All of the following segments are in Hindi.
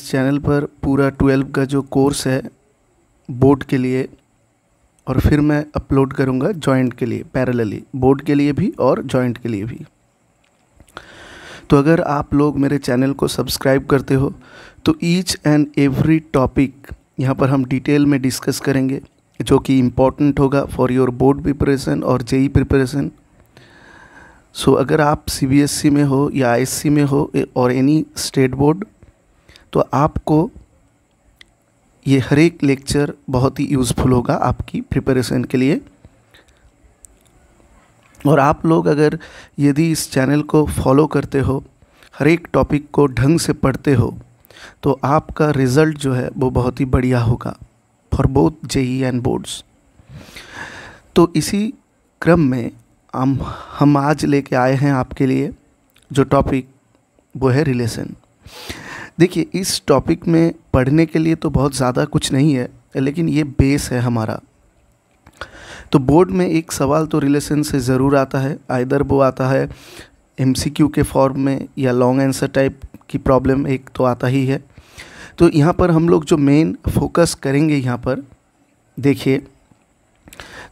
चैनल पर पूरा 12 का जो कोर्स है बोर्ड के लिए, और फिर मैं अपलोड करूँगा जॉइंट के लिए पैरेलली, बोर्ड के लिए भी और जॉइंट के लिए भी। तो अगर आप लोग मेरे चैनल को सब्सक्राइब करते हो तो ईच एंड एवरी टॉपिक यहाँ पर हम डिटेल में डिस्कस करेंगे जो कि इम्पॉर्टेंट होगा फॉर योर बोर्ड प्रिपरेशन और जेई प्रिपरेशन। सो अगर आप सीबीएसई में हो या आईएससी में हो और एनी स्टेट बोर्ड, तो आपको ये हर एक लेक्चर बहुत ही यूज़फुल होगा आपकी प्रिपरेशन के लिए। और आप लोग अगर यदि इस चैनल को फॉलो करते हो, हर एक टॉपिक को ढंग से पढ़ते हो, तो आपका रिज़ल्ट जो है वो बहुत ही बढ़िया होगा for both JEE and boards. तो इसी क्रम में हम आज लेके आए हैं आपके लिए जो टॉपिक वो है रिलेशन। देखिए, इस टॉपिक में पढ़ने के लिए तो बहुत ज़्यादा कुछ नहीं है, लेकिन ये बेस है हमारा। तो बोर्ड में एक सवाल तो रिलेशन से ज़रूर आता है, आइदर वो आता है एमसीक्यू के फॉर्म में या लॉन्ग आंसर टाइप की प्रॉब्लम एक तो आता ही है। तो यहाँ पर हम लोग जो मेन फोकस करेंगे, यहाँ पर देखिए,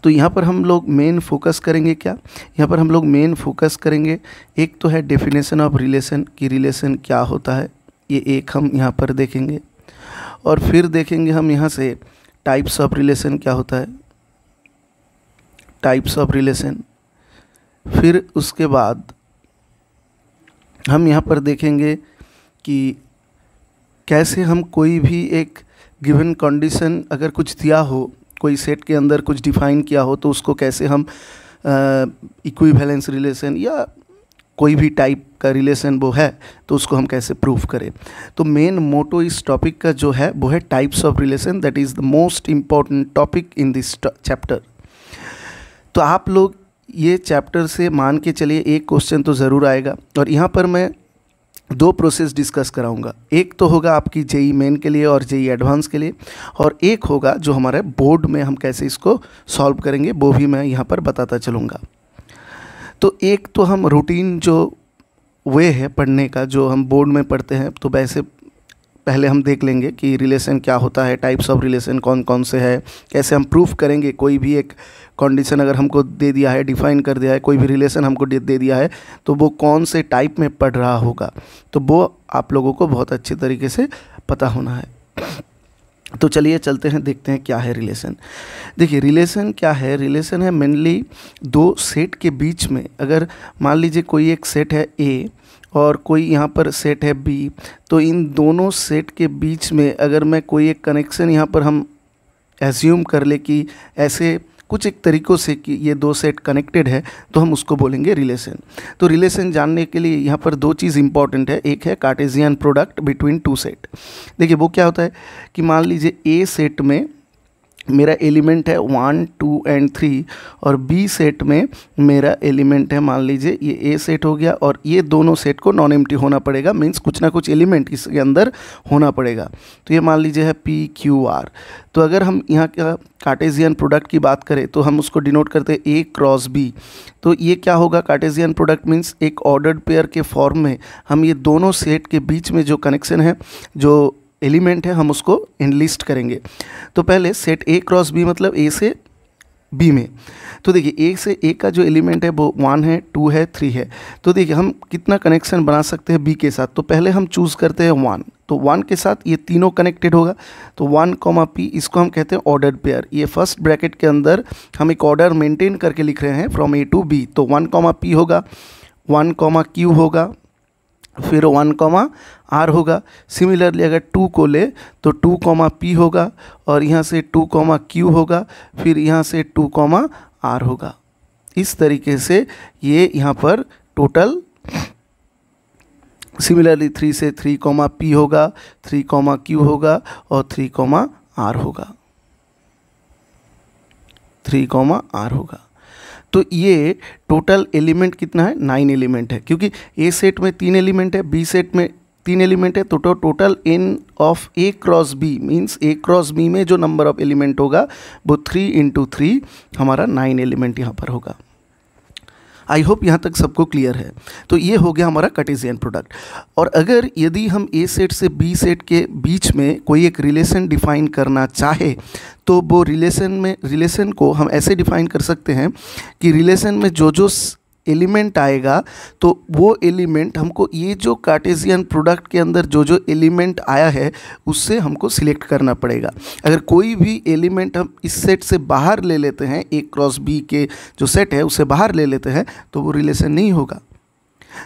तो यहाँ पर हम लोग मेन फोकस करेंगे क्या, यहाँ पर हम लोग मेन फोकस करेंगे एक तो है डेफिनेशन ऑफ रिलेशन, कि रिलेशन क्या होता है, ये एक हम यहाँ पर देखेंगे। और फिर देखेंगे हम यहाँ से टाइप्स ऑफ रिलेशन क्या होता है, टाइप्स ऑफ रिलेशन। फिर उसके बाद हम यहाँ पर देखेंगे कि कैसे हम कोई भी एक गिवन कंडीशन अगर कुछ दिया हो, कोई सेट के अंदर कुछ डिफाइन किया हो, तो उसको कैसे हम इक्विवेलेंस रिलेशन या कोई भी टाइप का रिलेशन वो है तो उसको हम कैसे प्रूफ करें। तो मेन मोटो इस टॉपिक का जो है वो है types of relation, that is the most important topic in this chapter. तो आप लोग ये चैप्टर से मान के चलिए एक क्वेश्चन तो ज़रूर आएगा, और यहाँ पर मैं दो प्रोसेस डिस्कस कराऊंगा। एक तो होगा आपकी जेई मेन के लिए और जेई एडवांस के लिए, और एक होगा जो हमारे बोर्ड में हम कैसे इसको सॉल्व करेंगे, वो भी मैं यहाँ पर बताता चलूँगा। तो एक तो हम रूटीन जो वे है पढ़ने का, जो हम बोर्ड में पढ़ते हैं, तो वैसे पहले हम देख लेंगे कि रिलेशन क्या होता है, टाइप्स ऑफ रिलेशन कौन कौन से है, कैसे हम प्रूफ करेंगे। कोई भी एक कंडीशन अगर हमको दे दिया है, डिफाइन कर दिया है, कोई भी रिलेशन हमको दे दिया है, तो वो कौन से टाइप में पढ़ रहा होगा, तो वो आप लोगों को बहुत अच्छे तरीके से पता होना है। तो चलिए चलते हैं, देखते हैं क्या है रिलेशन। देखिए, रिलेशन क्या है, रिलेशन है मेनली दो सेट के बीच में। अगर मान लीजिए कोई एक सेट है ए और कोई यहाँ पर सेट है बी, तो इन दोनों सेट के बीच में अगर मैं कोई एक कनेक्शन यहाँ पर हम एज्यूम कर ले कि ऐसे कुछ एक तरीक़ों से कि ये दो सेट कनेक्टेड है, तो हम उसको बोलेंगे रिलेशन। तो रिलेशन जानने के लिए यहाँ पर दो चीज़ इंपॉर्टेंट है। एक है Cartesian product between two set. देखिए, वो क्या होता है कि मान लीजिए ए सेट में मेरा एलिमेंट है 1, 2 एंड 3, और बी सेट में मेरा एलिमेंट है, मान लीजिए ये ए सेट हो गया, और ये दोनों सेट को नॉन एम्प्टी होना पड़ेगा, मीन्स कुछ ना कुछ एलिमेंट इसके अंदर होना पड़ेगा। तो ये मान लीजिए है पी क्यू आर। तो अगर हम यहाँ का कार्टेशियन प्रोडक्ट की बात करें तो हम उसको डिनोट करते हैं ए क्रॉस बी। तो ये क्या होगा, कार्टेशियन प्रोडक्ट मीन्स एक ऑर्डर्ड पेयर के फॉर्म में हम ये दोनों सेट के बीच में जो कनेक्शन है, जो एलिमेंट है, हम उसको इनलिस्ट करेंगे। तो पहले सेट ए क्रॉस बी मतलब ए से बी में। तो देखिए, ए से ए का जो एलिमेंट है वो 1 है, 2 है, 3 है। तो देखिए, हम कितना कनेक्शन बना सकते हैं बी के साथ। तो पहले हम चूज़ करते हैं 1, तो 1 के साथ ये तीनों कनेक्टेड होगा। तो 1, पी, इसको हम कहते हैं ऑर्डर्ड पेयर। ये फर्स्ट ब्रैकेट के अंदर हम एक ऑर्डर मेंटेन करके लिख रहे हैं फ्रॉम ए टू बी। तो 1, पी होगा, 1, क्यू होगा, फिर 1, आर होगा। सिमिलरली अगर 2 को ले तो 2, पी होगा, और यहाँ से 2, क्यू होगा, फिर यहाँ से 2, आर होगा। इस तरीके से ये यहाँ पर टोटल, सिमिलरली 3 से 3, पी होगा, 3, क्यू होगा, और 3, आर होगा, 3, आर होगा। तो ये टोटल एलिमेंट कितना है, 9 एलिमेंट है, क्योंकि ए सेट में 3 एलिमेंट है, बी सेट में 3 एलिमेंट है। तो total n of A cross B means A cross B में जो नंबर ऑफ एलिमेंट होगा वो 3 × 3 हमारा 9 एलिमेंट यहाँ पर होगा। आई होप यहाँ तक सबको क्लियर है। तो ये हो गया हमारा कार्टेशियन प्रोडक्ट। और अगर यदि हम ए सेट से बी सेट के बीच में कोई एक रिलेशन डिफाइन करना चाहे तो वो रिलेशन को हम ऐसे डिफाइन कर सकते हैं कि रिलेशन में जो जो एलिमेंट आएगा तो वो एलिमेंट हमको ये जो कार्टेशियन प्रोडक्ट के अंदर जो जो एलिमेंट आया है उससे हमको सिलेक्ट करना पड़ेगा। अगर कोई भी एलिमेंट हम इस सेट से बाहर ले लेते हैं, ए क्रॉस बी के जो सेट है उसे बाहर ले लेते हैं, तो वो रिलेशन नहीं होगा।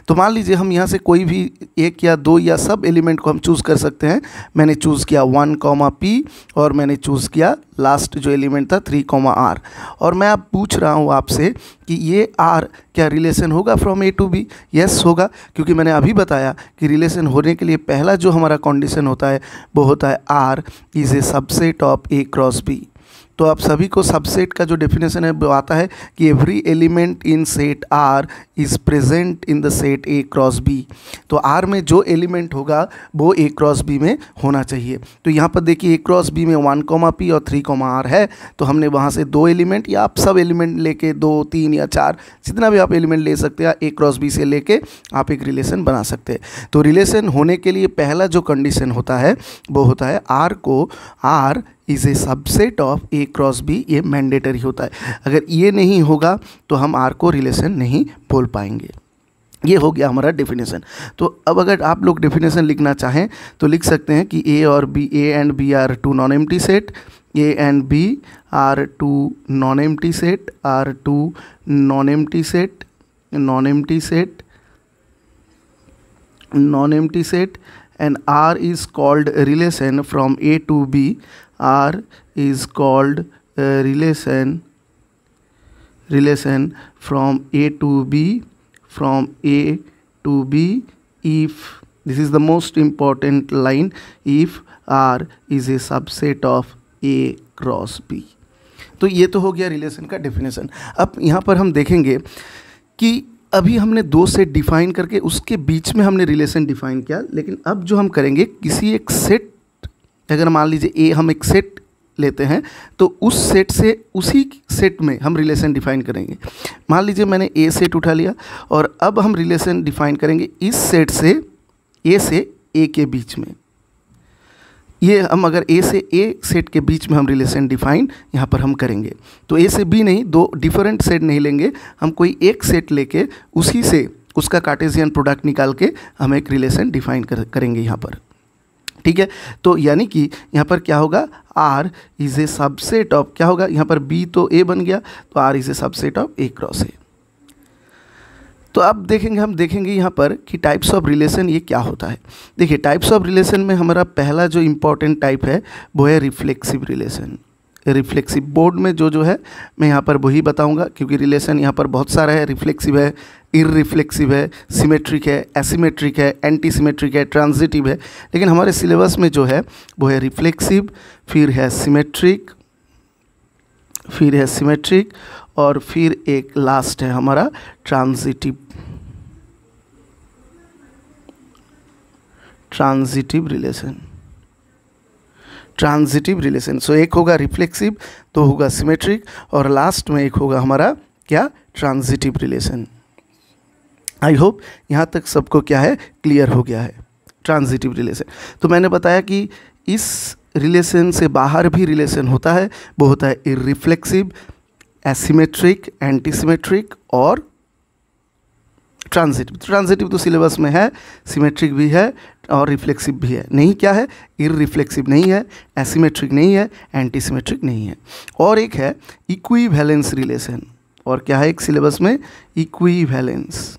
तो मान लीजिए हम यहाँ से कोई भी एक या दो या सब एलिमेंट को हम चूज़ कर सकते हैं। मैंने चूज़ किया 1, P और मैंने चूज़ किया लास्ट जो एलिमेंट था 3, R। और मैं अब पूछ रहा हूँ आपसे कि ये R क्या रिलेशन होगा from A to B? Yes होगा, क्योंकि मैंने अभी बताया कि रिलेशन होने के लिए पहला जो हमारा कंडीशन होता है वो होता है R is a subset of A cross B. तो आप सभी को सबसेट का जो डेफिनेशन है वो आता है कि every element in set R is present in the set A cross B। तो R में जो एलिमेंट होगा वो A क्रॉस B में होना चाहिए। तो यहाँ पर देखिए A क्रॉस B में 1, P और 3, R है, तो हमने वहाँ से दो एलिमेंट या आप सब एलिमेंट लेके 2, 3 या 4 जितना भी आप एलिमेंट ले सकते हैं A क्रॉस B से लेके आप एक रिलेशन बना सकते हैं। तो रिलेशन होने के लिए पहला जो कंडीशन होता है वो होता है R को R is a subset of A cross B, ये मैंडेटरी होता है। अगर ये नहीं होगा तो हम आर को रिलेशन नहीं बोल पाएंगे। ये हो गया हमारा डेफिनेशन। तो अब अगर आप लोग डेफिनेशन लिखना चाहें तो लिख सकते हैं कि A and B are two non empty set, A and B are two non empty set, are two non empty set, non empty set, non empty set, and R is called a relation from A to B. R is called a relation from A to B, from A to B if, this is the most important line, if R is a subset of A cross B. तो ये तो हो गया रिलेशन का डेफिनेशन। अब यहाँ पर हम देखेंगे कि अभी हमने दो सेट डिफाइन करके उसके बीच में हमने रिलेशन डिफाइन किया, लेकिन अब जो हम करेंगे किसी एक सेट, अगर मान लीजिए ए हम एक सेट लेते हैं तो उस सेट से उसी सेट में हम रिलेशन डिफाइन करेंगे। मान लीजिए मैंने ए सेट उठा लिया और अब हम रिलेशन डिफाइन करेंगे इस सेट से ए के बीच में। ये हम अगर ए से ए सेट के बीच में हम रिलेशन डिफाइन यहाँ पर हम करेंगे, तो ए से बी नहीं, दो डिफरेंट सेट नहीं लेंगे, हम कोई एक सेट लेके उसी से उसका कार्टेशियन प्रोडक्ट निकाल के हम एक रिलेशन डिफाइन करेंगे यहाँ पर। ठीक है, तो यानी कि यहाँ पर क्या होगा, R is a subset of, क्या होगा यहाँ पर B तो A बन गया, तो R is a subset of A cross A। तो अब हम देखेंगे यहाँ पर कि टाइप्स ऑफ रिलेशन ये क्या होता है। देखिए टाइप्स ऑफ रिलेशन में हमारा पहला जो इम्पोर्टेंट टाइप है वो है रिफ्लेक्सिव रिलेशन। रिफ्लेक्सिव बोर्ड में जो है मैं यहाँ पर वही बताऊँगा, क्योंकि रिलेशन यहाँ पर बहुत सारा है। रिफ्लेक्सिव है, इररिफ्लेक्सिव है, सिमेट्रिक है, एसिमेट्रिक है, एंटी सिमेट्रिक है, ट्रांजिटिव है, लेकिन हमारे सिलेबस में जो है वो है रिफ्लेक्सिव, फिर है सिमेट्रिक, फिर है सिमेट्रिक और फिर एक लास्ट है हमारा ट्रांजिटिव रिलेशन। ट्रांजिटिव रिलेशन, सो एक होगा रिफ्लेक्सिव, तो होगा सिमेट्रिक और लास्ट में एक होगा हमारा क्या, ट्रांजिटिव रिलेशन। आई होप यहाँ तक सबको क्या है, क्लियर हो गया है ट्रांजिटिव रिलेशन। तो मैंने बताया कि इस रिलेशन से बाहर भी रिलेशन होता है, वो होता है इररिफ्लेक्सिव, एसिमेट्रिक, एंटीसिमेट्रिक और ट्रांजिटिव। ट्रांजिटिव तो सिलेबस में है, सिमेट्रिक भी है और रिफ्लेक्सिव भी है। नहीं क्या है, इररिफ्लेक्सिव नहीं है, एसिमेट्रिक नहीं है, एंटीसिमेट्रिक नहीं है। और एक है इक्विवेलेंस रिलेशन, और क्या है एक सिलेबस में, इक्विवेलेंस।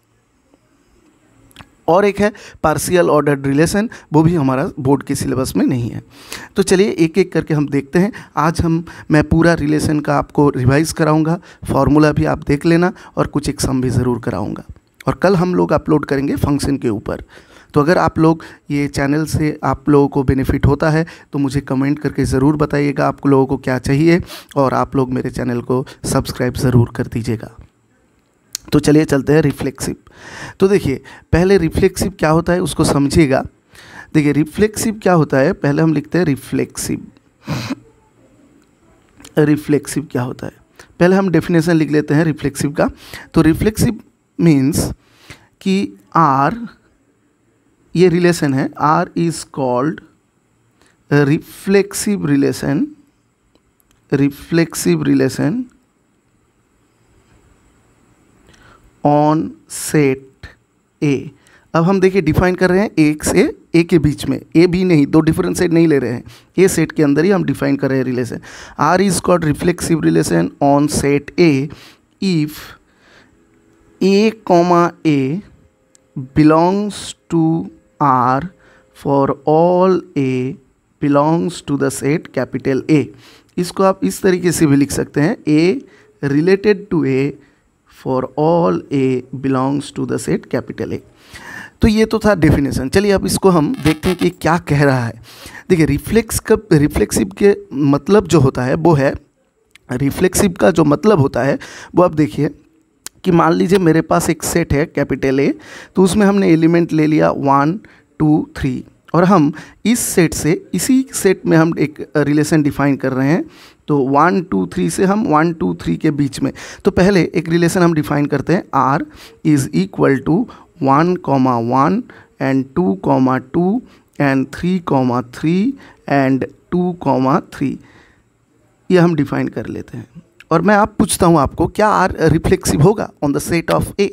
और एक है पार्शियल ऑर्डर्ड रिलेशन, वो भी हमारा बोर्ड के सिलेबस में नहीं है। तो चलिए एक एक करके हम देखते हैं। आज मैं पूरा रिलेशन का आपको रिवाइज़ कराऊंगा, फार्मूला भी आप देख लेना और कुछ एक सम भी ज़रूर कराऊंगा। और कल हम लोग अपलोड करेंगे फंक्शन के ऊपर। तो अगर आप लोग ये चैनल से आप लोगों को बेनिफिट होता है तो मुझे कमेंट करके ज़रूर बताइएगा आप लोगों को क्या चाहिए, और आप लोग मेरे चैनल को सब्सक्राइब ज़रूर कर दीजिएगा। तो चलिए चलते हैं रिफ्लेक्सिव। तो देखिए पहले रिफ्लेक्सिव क्या होता है उसको समझिएगा। देखिए रिफ्लेक्सिव क्या होता है, पहले हम लिखते हैं रिफ्लेक्सिव। रिफ्लेक्सिव क्या होता है, पहले हम डेफिनेशन लिख लेते हैं रिफ्लेक्सिव का। तो रिफ्लेक्सिव मीन्स कि आर, ये रिलेशन है, R is called reflexive relation, reflexive relation on set A. अब हम देखिए डिफाइन कर रहे हैं एक से ए के बीच में, ए बी नहीं, दो डिफरेंट सेट नहीं ले रहे हैं, ए सेट के अंदर ही हम डिफाइन कर रहे हैं relation. R is called reflexive relation on set A if A comma A belongs to R for all A belongs to the set capital A. इसको आप इस तरीके से भी लिख सकते हैं, A related to A for all A belongs to the set capital A. तो ये तो था डेफिनेशन। चलिए अब इसको हम देखते हैं कि क्या कह रहा है। देखिए रिफ्लेक्सिव के मतलब जो होता है वो है, रिफ्लेक्सिव का जो मतलब होता है वो आप देखिए कि मान लीजिए मेरे पास एक सेट है कैपिटल ए, तो उसमें हमने एलिमेंट ले लिया 1 2 3 और हम इस सेट से, इसी सेट में हम एक रिलेशन डिफाइन कर रहे हैं। तो 1 2 3 से हम 1 2 3 के बीच में, तो पहले एक रिलेशन हम डिफाइन करते हैं, R is equal to 1 1 and 2 2 and 3 3 and 2 3, ये हम डिफाइन कर लेते हैं। और मैं आप पूछता हूँ आपको, क्या आर रिफ्लेक्सिव होगा ऑन द सेट ऑफ ए?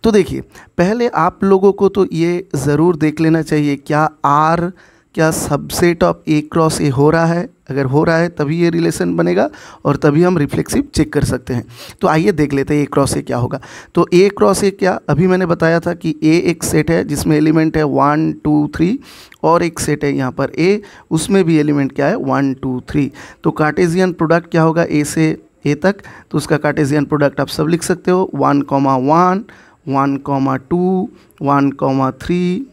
तो देखिए पहले आप लोगों को तो ये ज़रूर देख लेना चाहिए, क्या आर क्या subset of A cross A हो रहा है। अगर हो रहा है तभी ये रिलेशन बनेगा और तभी हम रिफ्लेक्सिव चेक कर सकते हैं। तो आइए देख लेते हैं ए क्रॉस ए क्या होगा। तो ए क्रॉस ए क्या, अभी मैंने बताया था कि ए एक सेट है जिसमें एलिमेंट है 1 2 3 और एक सेट है यहाँ पर ए, उसमें भी एलिमेंट क्या है 1 2 3। तो कार्टेशियन प्रोडक्ट क्या होगा ए से ए तक, तो उसका कार्टेशियन प्रोडक्ट आप सब लिख सकते हो 1 1 1 2 1 3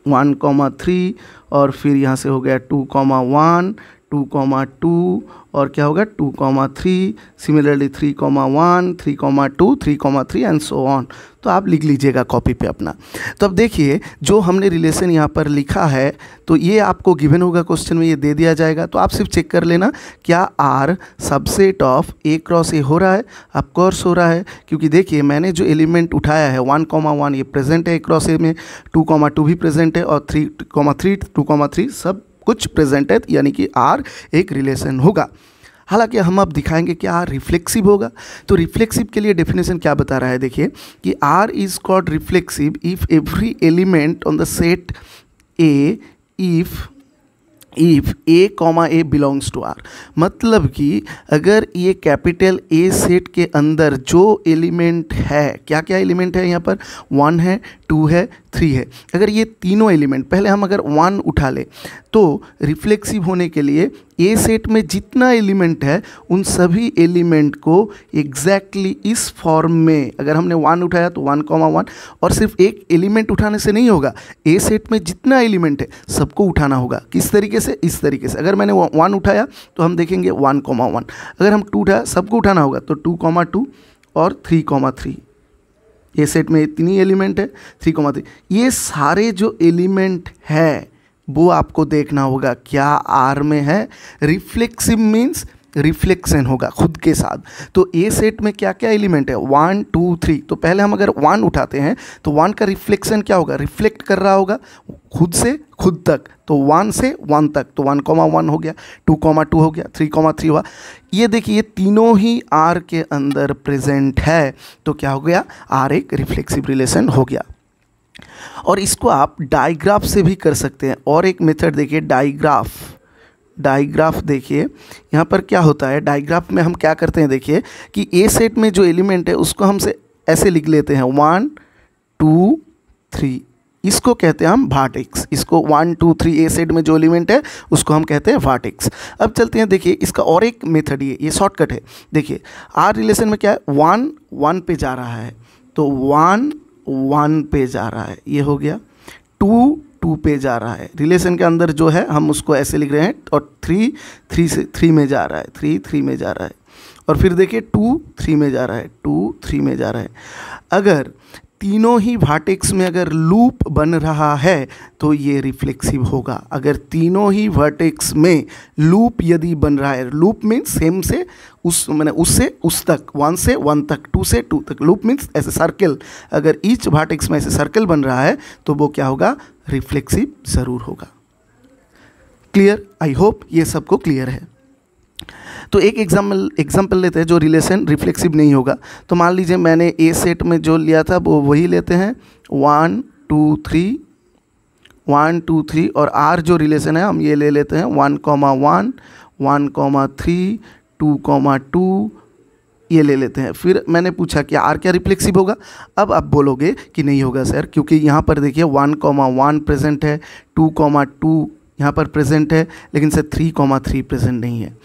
1 3 और फिर यहाँ से हो गया 2 1 2 2 और क्या होगा 2 3, सिमिलरली 3 1 3 2 3 3 एंड सो ऑन। तो आप लिख लीजिएगा कॉपी पे अपना। तो अब देखिए जो हमने रिलेशन यहाँ पर लिखा है, तो ये आपको गिवन होगा क्वेश्चन में, ये दे दिया जाएगा। तो आप सिर्फ चेक कर लेना क्या R subset of A cross A हो रहा है। ऑफ कोर्स हो रहा है, क्योंकि देखिए मैंने जो एलिमेंट उठाया है 1 1 ये प्रेजेंट है ए क्रॉस ए में, 2 2 भी प्रेजेंट है और 3 3 2 3 सब कुछ प्रेजेंट है, यानी कि आर एक रिलेशन होगा। हालांकि हम अब दिखाएंगे कि आर रिफ्लेक्सिव होगा। तो रिफ्लेक्सिव के लिए डेफिनेशन क्या बता रहा है, देखिए कि R is called reflexive if every element on the set A if A comma A belongs to R. मतलब कि अगर ये कैपिटल ए सेट के अंदर जो एलिमेंट है, क्या क्या एलिमेंट है यहाँ पर, 1 है 2 है 3 है, अगर ये तीनों एलिमेंट, पहले हम अगर 1 उठा ले तो रिफ्लेक्सिव होने के लिए ए सेट में जितना एलिमेंट है उन सभी एलिमेंट को एग्जैक्टली इस फॉर्म में, अगर हमने 1 उठाया तो 1 1 और सिर्फ एक एलिमेंट उठाने से नहीं होगा, ए सेट में जितना एलिमेंट है सबको उठाना होगा। किस तरीके से, इस तरीके से। अगर मैंने 1 उठाया तो हम देखेंगे 1 1, अगर हम 2 उठाया सबको उठाना होगा तो 2 2 और 3 3। ये सेट में इतनी एलिमेंट है 3 3, ये सारे जो एलिमेंट है वो आपको देखना होगा क्या आर में है। रिफ्लेक्सिव मीन्स रिफ्लेक्शन होगा खुद के साथ। तो ए सेट में क्या क्या एलिमेंट है 1 2 3, तो पहले हम अगर 1 उठाते हैं तो 1 का रिफ्लेक्शन क्या होगा, रिफ्लेक्ट कर रहा होगा खुद से खुद तक, तो 1 से 1 तक, तो 1 1 हो गया, 2 2 हो गया, 3 3 हुआ। ये देखिए ये तीनों ही आर के अंदर प्रेजेंट है, तो क्या हो गया, आर एक रिफ्लेक्सिव रिलेशन हो गया। और इसको आप डायग्राफ से भी कर सकते हैं। और एक मेथड देखिए डायग्राफ देखिए यहाँ पर क्या होता है। डायग्राफ में हम क्या करते हैं, देखिए कि ए सेट में जो एलिमेंट है उसको हम से ऐसे लिख लेते हैं 1 2 3, इसको कहते हैं हम वर्टेक्स। इसको 1 2 3 ए सेट में जो एलिमेंट है उसको हम कहते हैं वर्टेक्स। अब चलते हैं, देखिए इसका और एक मेथड ये शॉर्टकट है। देखिए आर रिलेशन में क्या है, 1 1 पे जा रहा है, तो 1 1 पे जा रहा है, ये हो गया। 2 2 पे जा रहा है, रिलेशन के अंदर जो है हम उसको ऐसे लिख रहे हैं। और 3 3 से 3 में जा रहा है, 3 3 में जा रहा है। और फिर देखिए 2 3 में जा रहा है, 2 3 में जा रहा है। अगर तीनों ही वर्टेक्स में अगर लूप बन रहा है तो ये रिफ्लेक्सिव होगा। अगर तीनों ही वर्टेक्स में लूप यदि बन रहा है, लूप मीन्स सेम से उस मैंने उससे उस तक, 1 से 1 तक, 2 से 2 तक, लूप मीन्स ऐसे सर्कल, अगर ईच वर्टेक्स में ऐसे सर्कल बन रहा है तो वो क्या होगा, रिफ्लेक्सिव ज़रूर होगा। क्लियर? आई होप ये सबको क्लियर है। तो एक एग्जाम्पल लेते हैं जो रिलेशन रिफ्लेक्सिव नहीं होगा। तो मान लीजिए मैंने ए सेट में जो लिया था वो वही लेते हैं, 1 2 3 1 2 3, और आर जो रिलेशन है हम ये ले लेते हैं 1 1 1 3 2 2 ये ले लेते हैं। फिर मैंने पूछा कि आर क्या रिफ्लेक्सिव होगा। अब आप बोलोगे कि नहीं होगा सर, क्योंकि यहाँ पर देखिए 1 1 प्रेजेंट है, 2 2 यहाँ पर प्रेजेंट है, लेकिन सर 3 3 प्रेजेंट नहीं है।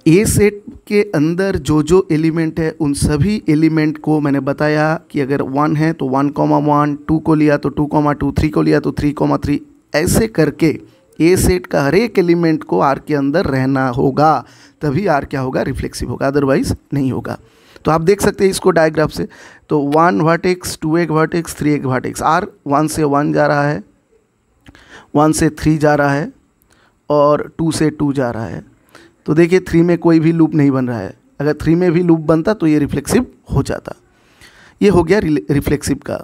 ए सेट के अंदर जो जो एलिमेंट है उन सभी एलिमेंट को मैंने बताया कि अगर 1 है तो 1 1, 2 को लिया तो 2 2, 3 को लिया तो 3 3, ऐसे करके ए सेट का हर एक एलिमेंट को आर के अंदर रहना होगा, तभी आर क्या होगा, रिफ्लेक्सिव होगा, अदरवाइज नहीं होगा। तो आप देख सकते हैं इसको डायग्राफ से। तो 1 वर्टेक्स, 2 एक वर्टेक्स, 3 एक वर्टेक्स, आर 1 से 1 जा रहा है, 1 से 3 जा रहा है और 2 से 2 जा रहा है। तो देखिए 3 में कोई भी लूप नहीं बन रहा है, अगर 3 में भी लूप बनता तो ये रिफ्लेक्सिव हो जाता। ये हो गया रिफ्लेक्सिव का।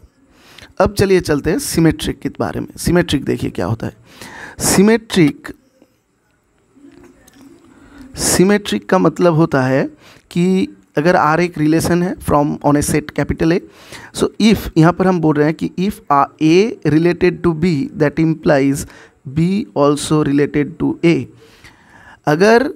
अब चलिए चलते हैं सिमेट्रिक के बारे में। सिमेट्रिक देखिए क्या होता है। सिमेट्रिक का मतलब होता है कि अगर आर एक रिलेशन है from on A set capital A, so if, यहाँ पर हम बोल रहे हैं कि if A related to B that implies B also related to A. अगर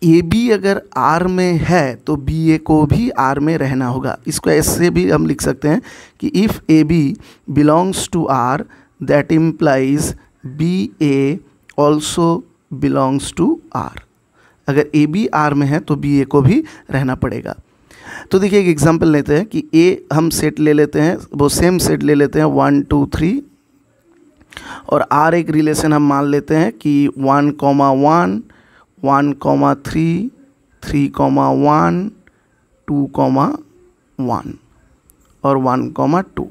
ए बी अगर आर में है तो बी ए को भी आर में रहना होगा। इसको ऐसे भी हम लिख सकते हैं कि if a b belongs to R that implies b a also belongs to R. अगर ए बी आर में है तो बी ए को भी रहना पड़ेगा। तो देखिए एक एग्जांपल लेते हैं कि ए हम सेट ले लेते हैं, वो सेम सेट ले लेते हैं 1 2 3, और आर एक रिलेशन हम मान लेते हैं कि 1 1 1 3 3 1 2 1 और 1 2।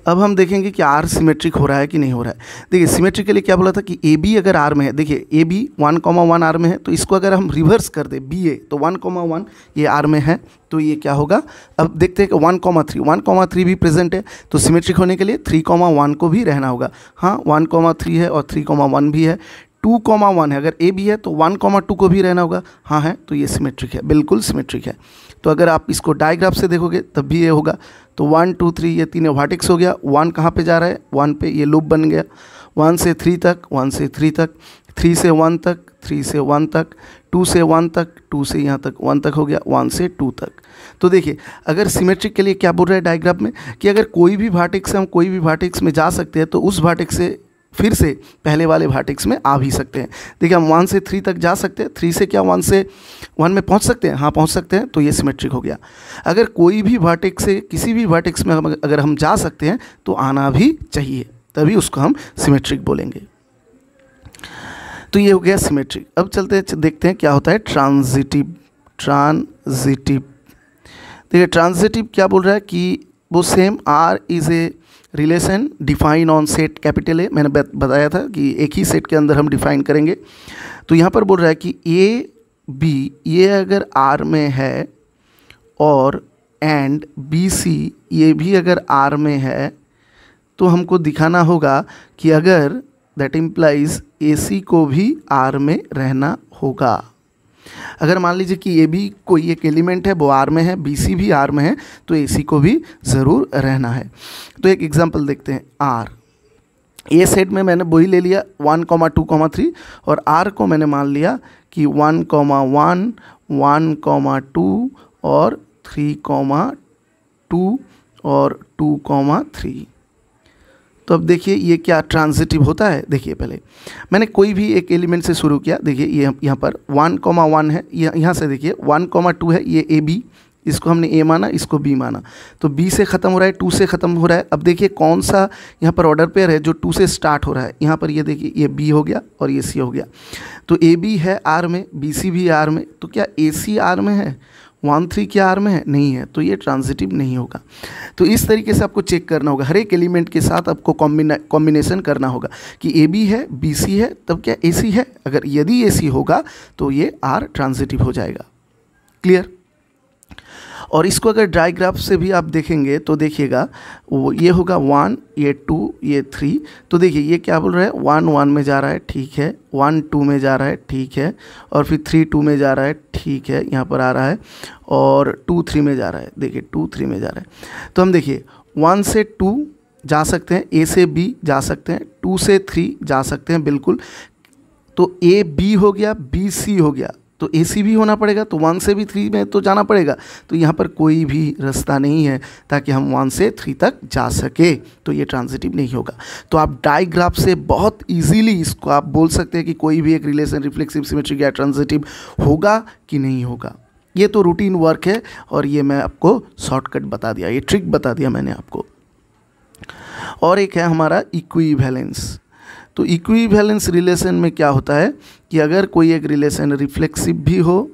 अब हम देखेंगे कि आर सिमेट्रिक हो रहा है कि नहीं हो रहा है। देखिए सिमेट्रिक के लिए क्या बोला था कि ए बी अगर आर में है, देखिए ए बी 1 1 आर में है, तो इसको अगर हम रिवर्स कर दें बी ए, तो 1 1 ये आर में है, तो ये क्या होगा। अब देखते हैं कि 1 3 भी प्रेजेंट है, तो सिमेट्रिक होने के लिए 3 1 को भी रहना होगा। हाँ 1 3 है और 3 1 भी है। 2 1 है, अगर ए भी है तो 1 2 को भी रहना होगा। हाँ है, तो ये सिमेट्रिक है, बिल्कुल सिमेट्रिक है। तो अगर आप इसको डायग्राफ से देखोगे तब भी ये होगा। तो 1 2 3 ये तीनों वर्टेक्स हो गया। 1 कहाँ पे जा रहा है, 1 पे ये लूप बन गया। 1 से 3 तक, 1 से 3 तक, 3 से 1 तक, 3 से 1 तक, 2 से 1 तक, 2 से यहाँ तक 1 तक हो गया, 1 से 2 तक। तो देखिए अगर सिमेट्रिक के लिए क्या बोल रहा है डायग्राफ में कि अगर कोई भी वर्टेक्स से हम कोई भी वर्टेक्स में जा सकते हैं तो उस वर्टेक्स से फिर से पहले वाले वर्टेक्स में आ भी सकते हैं। देखिए हम 1 से 3 तक जा सकते हैं, 3 से क्या 1 से 1 में पहुंच सकते हैं, हाँ पहुंच सकते हैं, तो ये सिमेट्रिक हो गया। अगर कोई भी वर्टेक्स से किसी भी वर्टेक्स में अगर हम जा सकते हैं तो आना भी चाहिए, तभी उसको हम सिमेट्रिक बोलेंगे। तो ये हो गया सिमेट्रिक। अब चलते देखते हैं क्या होता है ट्रांजिटिव। देखिए ट्रांजिटिव क्या बोल रहा है कि वो same R is a relation define on set capital A. मैंने बताया था कि एक ही सेट के अंदर हम डिफाइन करेंगे। तो यहाँ पर बोल रहा है कि ए बी ये अगर आर में है और एंड बी सी ये भी अगर आर में है, तो हमको दिखाना होगा कि अगर दैट इम्प्लाइज ए सी को भी आर में रहना होगा। अगर मान लीजिए कि ए बी कोई एक एलिमेंट है वो आर में है, बी सी भी आर में है, तो ए सी को भी ज़रूर रहना है। तो एक एग्जांपल देखते हैं। आर ए सेट में मैंने वही ले लिया 1 2 3, और आर को मैंने मान लिया कि 1 1 1 2 और 3 2 और 2 3। तो अब देखिए ये क्या ट्रांजिटिव होता है। देखिए पहले मैंने कोई भी एक एलिमेंट से शुरू किया। देखिए ये यहाँ पर 1 1 है, यहाँ से देखिए 1 2 है, ये ए बी, इसको हमने ए माना, इसको बी माना, तो बी से ख़त्म हो रहा है, 2 से ख़त्म हो रहा है। अब देखिए कौन सा यहाँ पर ऑर्डर पेयर है जो 2 से स्टार्ट हो रहा है। यहाँ पर ये देखिए ये बी हो गया और ये सी हो गया। तो ए बी है आर में, बी सी भी आर में, तो क्या ए सी आर में है, 1 3 क्या आर में है, नहीं है, तो ये ट्रांजिटिव नहीं होगा। तो इस तरीके से आपको चेक करना होगा, हर एक एलिमेंट के साथ आपको कॉम्बिनेशन करना होगा कि ए बी है, बी सी है, तब क्या ए सी है, अगर यदि ए सी होगा तो ये आर ट्रांजिटिव हो जाएगा। क्लियर। और इसको अगर डायग्राफ से भी आप देखेंगे तो देखिएगा वो ये होगा 1, ये 2, ये 3, तो देखिए ये क्या बोल रहा है, 1 1 में जा रहा है, ठीक है, 1 2 में जा रहा है, ठीक है, और फिर 3 2 में जा रहा है, ठीक है, यहाँ पर आ रहा है, और 2 3 में जा रहा है, देखिए 2 3 में जा रहा है। तो हम देखिए 1 से 2 जा सकते हैं, ए से बी जा सकते हैं, 2 से 3 जा सकते हैं, बिल्कुल। तो ए बी हो गया, बी सी हो गया, तो ए सी भी होना पड़ेगा, तो 1 से भी 3 में तो जाना पड़ेगा। तो यहाँ पर कोई भी रास्ता नहीं है ताकि हम 1 से 3 तक जा सके, तो ये ट्रांजिटिव नहीं होगा। तो आप डायग्राफ से बहुत इजीली इसको आप बोल सकते हैं कि कोई भी एक रिलेशन रिफ्लेक्सिव, सिमेट्रिक या ट्रांजिटिव होगा कि नहीं होगा। ये तो रूटीन वर्क है और ये मैं आपको शॉर्टकट बता दिया, ये ट्रिक बता दिया मैंने आपको। और एक है हमारा इक्विवेलेंस। तो इक्विवेलेंस रिलेशन में क्या होता है कि अगर कोई एक रिलेशन रिफ्लेक्सिव भी हो,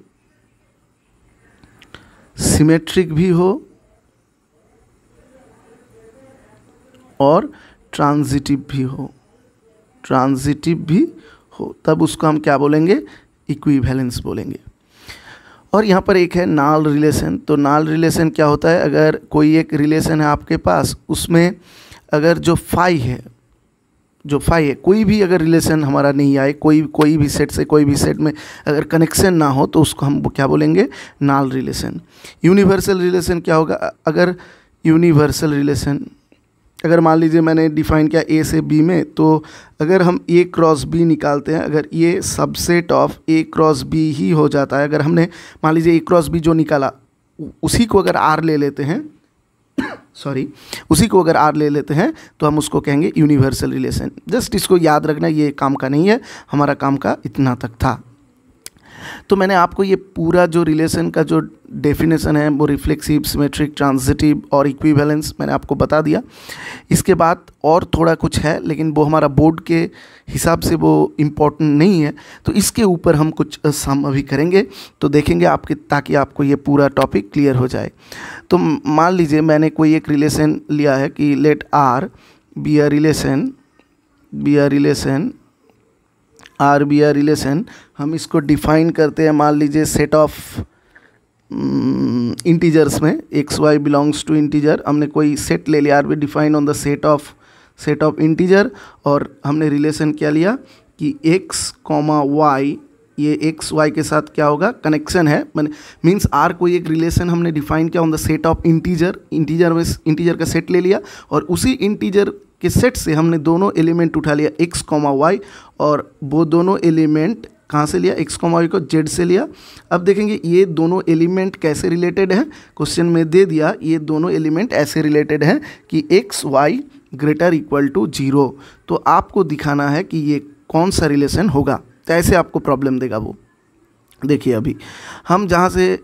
सिमेट्रिक भी हो और ट्रांजिटिव भी हो, तब उसको हम क्या बोलेंगे, इक्विवेलेंस बोलेंगे। और यहाँ पर एक है नाल रिलेशन। तो नाल रिलेशन क्या होता है, अगर कोई एक रिलेशन है आपके पास, उसमें अगर जो फाई है, कोई भी अगर रिलेशन हमारा नहीं आए, कोई भी सेट से कोई भी सेट में अगर कनेक्शन ना हो, तो उसको हम क्या बोलेंगे, नाल रिलेशन। यूनिवर्सल रिलेशन क्या होगा, अगर यूनिवर्सल रिलेशन, अगर मान लीजिए मैंने डिफाइन किया ए से बी में, तो अगर हम ए क्रॉस बी निकालते हैं, अगर ये subset of A cross B ही हो जाता है, अगर हमने मान लीजिए ए क्रॉस बी जो निकाला उसी को अगर आर ले लेते हैं उसी को अगर आर ले लेते हैं, तो हम उसको कहेंगे यूनिवर्सल रिलेशन। जस्ट इसको याद रखना, ये काम का नहीं है, हमारा काम का इतना तक था। तो मैंने आपको ये पूरा जो रिलेशन का जो डेफिनेशन है वो रिफ्लेक्सिव, सिमेट्रिक, ट्रांजिटिव और इक्विवेलेंस मैंने आपको बता दिया। इसके बाद और थोड़ा कुछ है, लेकिन वो हमारा बोर्ड के हिसाब से वो इम्पोर्टेंट नहीं है, तो इसके ऊपर हम कुछ सम अभी करेंगे, तो देखेंगे आपके, ताकि आपको ये पूरा टॉपिक क्लियर हो जाए। तो मान लीजिए मैंने कोई एक रिलेशन लिया है कि let R be a relation, हम इसको डिफाइन करते हैं, मान लीजिए सेट ऑफ इंटीजर्स में, x y belongs to integer, हमने कोई सेट ले लिया, R be define on the set of integer, और हमने रिलेशन क्या लिया कि एक्स कॉमा वाई, ये एक्स वाई के साथ क्या होगा, कनेक्शन है, मैंने मीन्स आर कोई एक रिलेशन हमने डिफाइन किया on the set of integer में इंटीजर का सेट ले लिया, और उसी इंटीजर के सेट से हमने दोनों एलिमेंट उठा लिया एक्स कॉमा वाई, और वो दोनों एलिमेंट कहाँ से लिया, एक्स कॉमा वाई को जेड से लिया। अब देखेंगे ये दोनों एलिमेंट कैसे रिलेटेड हैं, क्वेश्चन में दे दिया, ये दोनों एलिमेंट ऐसे रिलेटेड हैं कि x Y greater equal to 0, तो आपको दिखाना है कि ये कौन सा रिलेशन होगा, तो ऐसे आपको प्रॉब्लम देगा वो। देखिए अभी हम जहाँ से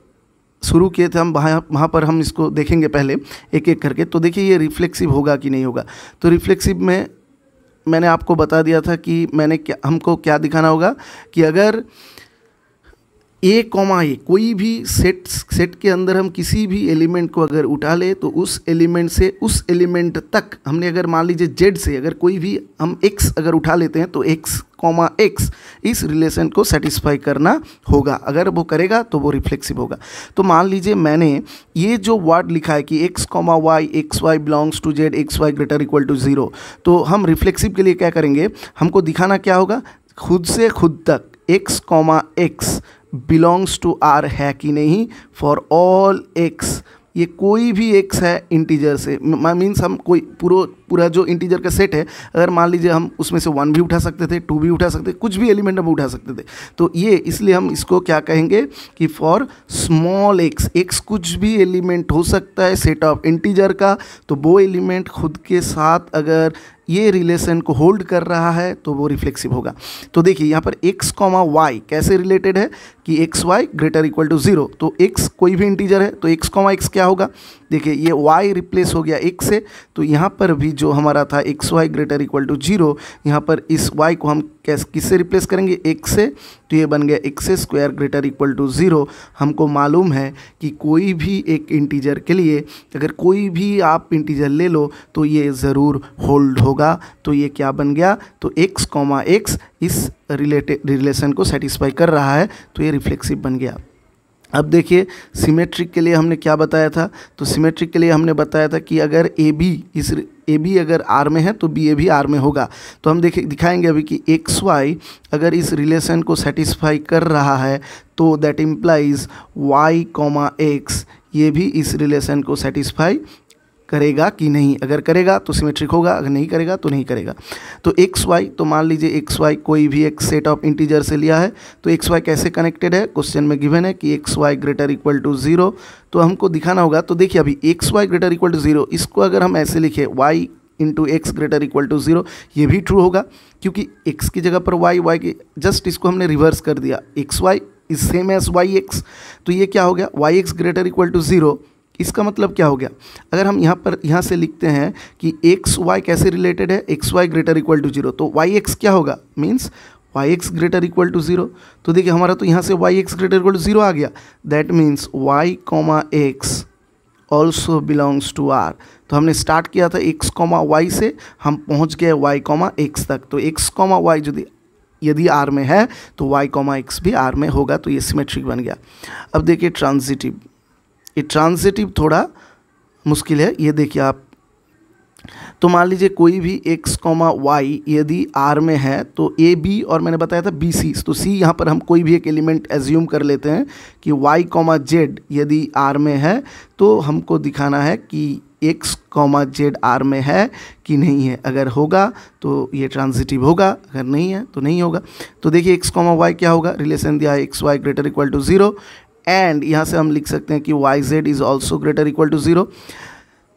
शुरू किए थे, हम वहाँ पर हम इसको देखेंगे पहले एक एक करके। तो देखिए ये रिफ्लेक्सिव होगा कि नहीं होगा। तो रिफ्लेक्सिव में मैंने आपको बता दिया था कि हमको क्या दिखाना होगा कि अगर ए कॉमा ए कोई भी सेट के अंदर हम किसी भी एलिमेंट को अगर उठा ले, तो उस एलिमेंट से उस एलिमेंट तक हमने अगर मान लीजिए जेड से अगर कोई भी हम एक्स अगर उठा लेते हैं, तो एक्स कॉमा एक्स इस रिलेशन को सेटिस्फाई करना होगा। अगर वो करेगा तो वो रिफ्लेक्सिव होगा। तो मान लीजिए मैंने ये जो वर्ड लिखा है कि x comma y, x y belongs to Z, x Y greater equal to 0, तो हम रिफ्लेक्सिव के लिए क्या करेंगे, हमको दिखाना क्या होगा, खुद से खुद तक x comma x belongs to R है कि नहीं फॉर ऑल एक्स, ये कोई भी एक्स है इंटीजर से, मीन्स हम कोई पूरा जो इंटीजर का सेट है, अगर मान लीजिए हम उसमें से 1 भी उठा सकते थे, 2 भी उठा सकते थे, कुछ भी एलिमेंट हम उठा सकते थे, तो ये इसलिए हम इसको क्या कहेंगे कि फॉर स्मॉल एक्स, एक्स कुछ भी एलिमेंट हो सकता है सेट ऑफ इंटीजर का, तो वो एलिमेंट खुद के साथ अगर ये रिलेशन को होल्ड कर रहा है तो वो रिफ्लेक्सिव होगा। तो देखिए यहाँ पर x कॉमा वाई कैसे रिलेटेड है कि x Y greater equal to 0, तो x कोई भी इंटीजर है तो x कॉमा एक्स क्या होगा, देखिए ये y रिप्लेस हो गया x से, तो यहाँ पर भी जो हमारा था xy ग्रेटर इक्वल टू 0, यहाँ पर इस y को हम किससे रिप्लेस करेंगे, x से, तो ये बन गया x square greater equal to 0। हमको मालूम है कि कोई भी एक इंटीजर के लिए अगर कोई भी आप इंटीजर ले लो तो ये ज़रूर होल्ड होगा। तो ये क्या बन गया, तो x कॉमा x इस रिलेशन को सेटिस्फाई कर रहा है, तो ये रिफ्लेक्सिव बन गया। अब देखिए सिमेट्रिक के लिए हमने क्या बताया था, तो सिमेट्रिक के लिए हमने बताया था कि अगर ए बी अगर आर में है तो बी ए भी आर में होगा। तो हम दिखाएंगे अभी कि एक्स वाई अगर इस रिलेशन को सेटिस्फाई कर रहा है तो that implies y comma x ये भी इस रिलेशन को सेटिस्फाई करेगा कि नहीं। अगर करेगा तो सिमेट्रिक होगा, अगर नहीं करेगा तो नहीं करेगा। तो एक्स वाई, तो मान लीजिए एक्स वाई कोई भी एक सेट ऑफ इंटीजर से लिया है, तो एक्स वाई कैसे कनेक्टेड है, क्वेश्चन में गिवन है कि x Y greater equal to 0, तो हमको दिखाना होगा। तो देखिए अभी x Y greater equal to 0, इसको अगर हम ऐसे लिखे y into x greater equal to 0, ये भी ट्रू होगा क्योंकि x की जगह पर y की जस्ट इसको हमने रिवर्स कर दिया, x y is same as y x, तो ये क्या हो गया y x greater equal to 0। इसका मतलब क्या हो गया, अगर हम यहाँ से लिखते हैं कि एक्स वाई कैसे रिलेटेड है, x Y greater equal to 0, तो वाई एक्स क्या होगा, means y x greater equal to 0। तो देखिए हमारा तो यहाँ से y x greater equal to 0 आ गया, that means y comma x also belongs to R. तो हमने स्टार्ट किया था एक्स कॉमा वाई से, हम पहुँच गए वाई कॉमा एक्स तक। तो एक्स कॉमा वाई यदि आर में है तो वाई कॉमा एक्स भी आर में होगा, तो ये सिमेट्रिक बन गया। अब देखिए ट्रांजिटिव, ये ट्रांजिटिव थोड़ा मुश्किल है, ये देखिए आप। तो मान लीजिए कोई भी x कॉमा वाई यदि R में है तो ए बी और मैंने बताया था बी सी, तो सी यहाँ पर हम कोई भी एक एलिमेंट एज्यूम कर लेते हैं कि y कॉमा जेड यदि R में है तो हमको दिखाना है कि x कॉमा जेड R में है कि नहीं है। अगर होगा तो ये ट्रांजिटिव होगा, अगर नहीं है तो नहीं होगा। तो देखिए x कॉमा वाई क्या होगा, रिलेशन दिया है x Y greater equal to 0 and यहाँ से हम लिख सकते हैं कि y z is also greater equal to 0।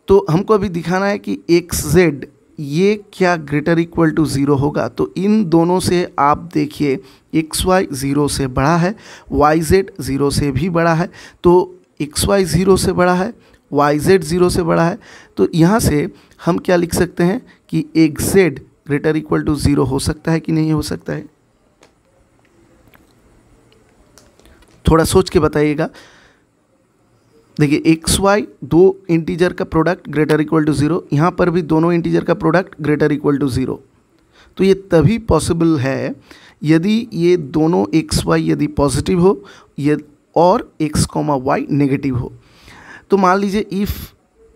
तो हमको अभी दिखाना है कि एक्स जेड ये क्या ग्रेटर इक्वल टू 0 होगा। तो इन दोनों से आप देखिए एक्स वाई 0 से बड़ा है, वाई जेड 0 से भी बड़ा है, तो एक्स वाई 0 से बड़ा है, वाई जेड 0 से बड़ा है। तो यहाँ से हम क्या लिख सकते हैं कि x Z greater equal to 0 हो सकता है कि नहीं हो सकता है, थोड़ा सोच के बताइएगा। देखिए एक्स वाई दो इंटीजर का प्रोडक्ट ग्रेटर इक्वल टू 0, यहाँ पर भी दोनों इंटीजर का प्रोडक्ट ग्रेटर इक्वल टू 0। तो ये तभी पॉसिबल है यदि ये दोनों एक्स वाई यदि पॉजिटिव हो ये और एक्स कॉमा वाई नेगेटिव हो। तो मान लीजिए if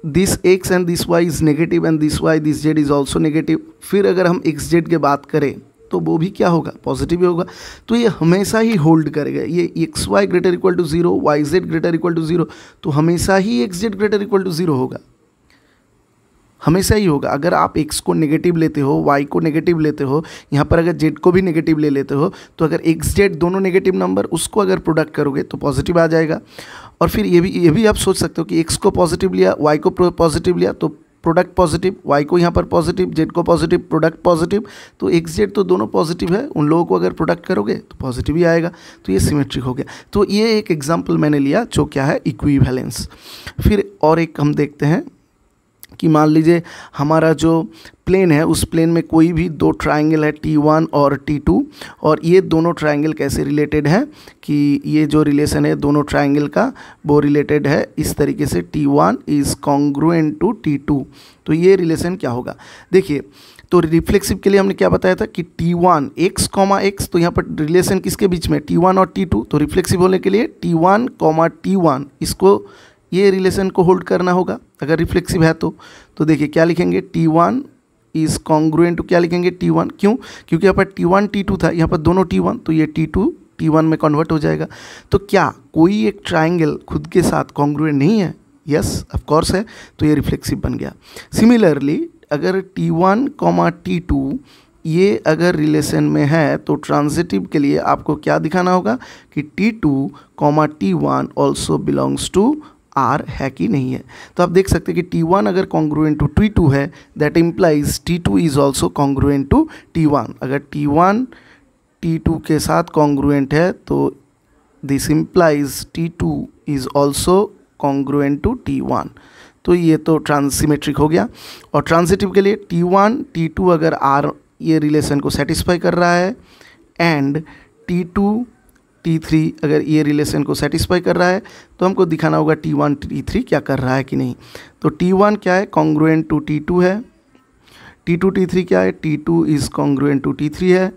this x and this y is negative and this y this z is also negative, फिर अगर हम एक्स जेड की बात करें तो वो भी क्या होगा, पॉजिटिव ही होगा। तो ये हमेशा ही होल्ड करेगा, ये x Y greater equal to 0, Y Z greater equal to 0, तो हमेशा ही X Z greater equal to 0 होगा, हमेशा ही होगा। अगर आप एक्स को नेगेटिव लेते हो, वाई को नेगेटिव लेते हो, यहाँ पर अगर जेड को भी नेगेटिव ले लेते हो, तो अगर एक्स जेड दोनों नेगेटिव नंबर उसको अगर प्रोडक्ट करोगे तो पॉजिटिव आ जाएगा। और फिर ये भी आप सोच सकते हो कि एक्स को पॉजिटिव लिया, वाई को पॉजिटिव लिया तो प्रोडक्ट पॉजिटिव, वाई को यहाँ पर पॉजिटिव, जेड को पॉजिटिव, प्रोडक्ट पॉजिटिव, तो एक्स जेड तो दोनों पॉजिटिव है, उन लोगों को अगर प्रोडक्ट करोगे तो पॉजिटिव ही आएगा। तो ये सिमेट्रिक हो गया। तो ये एक एग्जांपल मैंने लिया जो क्या है इक्विवेलेंस। फिर और एक हम देखते हैं कि मान लीजिए हमारा जो प्लेन है उस प्लेन में कोई भी दो ट्रायंगल है T1 और T2, और ये दोनों ट्रायंगल कैसे रिलेटेड है कि ये जो रिलेशन है दोनों ट्रायंगल का वो रिलेटेड है इस तरीके से, T1 is congruent to T2। तो ये रिलेशन क्या होगा, देखिए तो रिफ्लेक्सिव के लिए हमने क्या बताया था कि T1 x कॉमा x, तो यहाँ पर रिलेशन किसके बीच में, T1 और T2। तो रिफ्लेक्सिव होने के लिए T1 कॉमा T1 इसको ये रिलेशन को होल्ड करना होगा अगर रिफ्लेक्सिव है तो। तो देखिए क्या लिखेंगे, T1 इज़ कॉन्ग्रुएंट टू क्या लिखेंगे T1, क्यों, क्योंकि यहाँ पर T1 T2 था, यहाँ पर दोनों T1, तो ये T2 T1 में कन्वर्ट हो जाएगा। तो क्या कोई एक ट्रायंगल खुद के साथ कॉन्ग्रुएंट नहीं है, यस ऑफ कोर्स है, तो ये रिफ्लेक्सिव बन गया। सिमिलरली अगर T1 कॉमा T2 ये अगर रिलेशन में है तो ट्रांजिटिव के लिए आपको क्या दिखाना होगा कि T2 comma T1 also belongs to R है कि नहीं है। तो आप देख सकते हैं कि T1 अगर कॉन्ग्रुएंट टू T2 है that implies T2 is also congruent to T1। अगर T1 T2 के साथ कॉन्ग्रुएंट है तो this implies T2 is also congruent to T1। तो ये तो ट्रांसिमेट्रिक हो गया। और ट्रांजिटिव के लिए T1 T2 अगर R ये रिलेशन को सेटिस्फाई कर रहा है एंड T2 T3 अगर ये रिलेशन को सेटिस्फाई कर रहा है तो हमको दिखाना होगा T1 T3 क्या कर रहा है कि नहीं। तो T1 क्या है, कॉन्ग्रुएंट टू T2 है। T2 T3 क्या है, T2 is congruent to T3 है।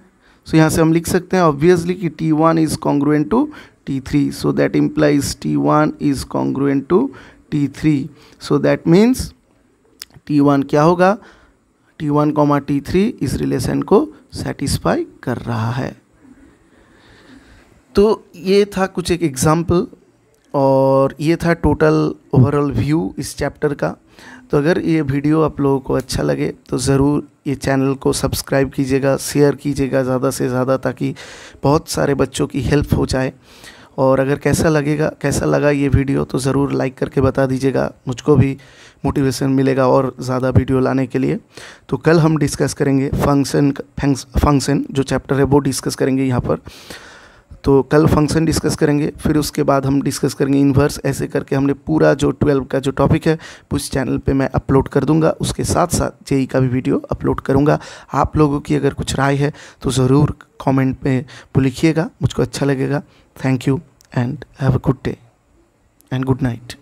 सो यहाँ से हम लिख सकते हैं ऑब्वियसली कि T1 is congruent to T3, so that implies T1 is congruent to T3। So that means T1 क्या होगा, T1 T3 इस रिलेशन को सेटिस्फाई कर रहा है। तो ये था कुछ एक एग्जाम्पल और ये था टोटल ओवरऑल व्यू इस चैप्टर का। तो अगर ये वीडियो आप लोगों को अच्छा लगे तो ज़रूर ये चैनल को सब्सक्राइब कीजिएगा, शेयर कीजिएगा ज़्यादा से ज़्यादा, ताकि बहुत सारे बच्चों की हेल्प हो जाए। और अगर कैसा लगा ये वीडियो तो ज़रूर लाइक करके बता दीजिएगा, मुझको भी मोटिवेशन मिलेगा और ज़्यादा वीडियो लाने के लिए। तो कल हम डिस्कस करेंगे फंक्शन जो चैप्टर है वो डिस्कस करेंगे यहाँ पर। तो कल फंक्शन डिस्कस करेंगे, फिर उसके बाद हम डिस्कस करेंगे इन्वर्स। ऐसे करके हमने पूरा जो 12 का जो टॉपिक है उस चैनल पे मैं अपलोड कर दूंगा। उसके साथ साथ जेई का भी वीडियो अपलोड करूंगा। आप लोगों की अगर कुछ राय है तो ज़रूर कमेंट में वो लिखिएगा, मुझको अच्छा लगेगा। Thank you and have a good day and good night.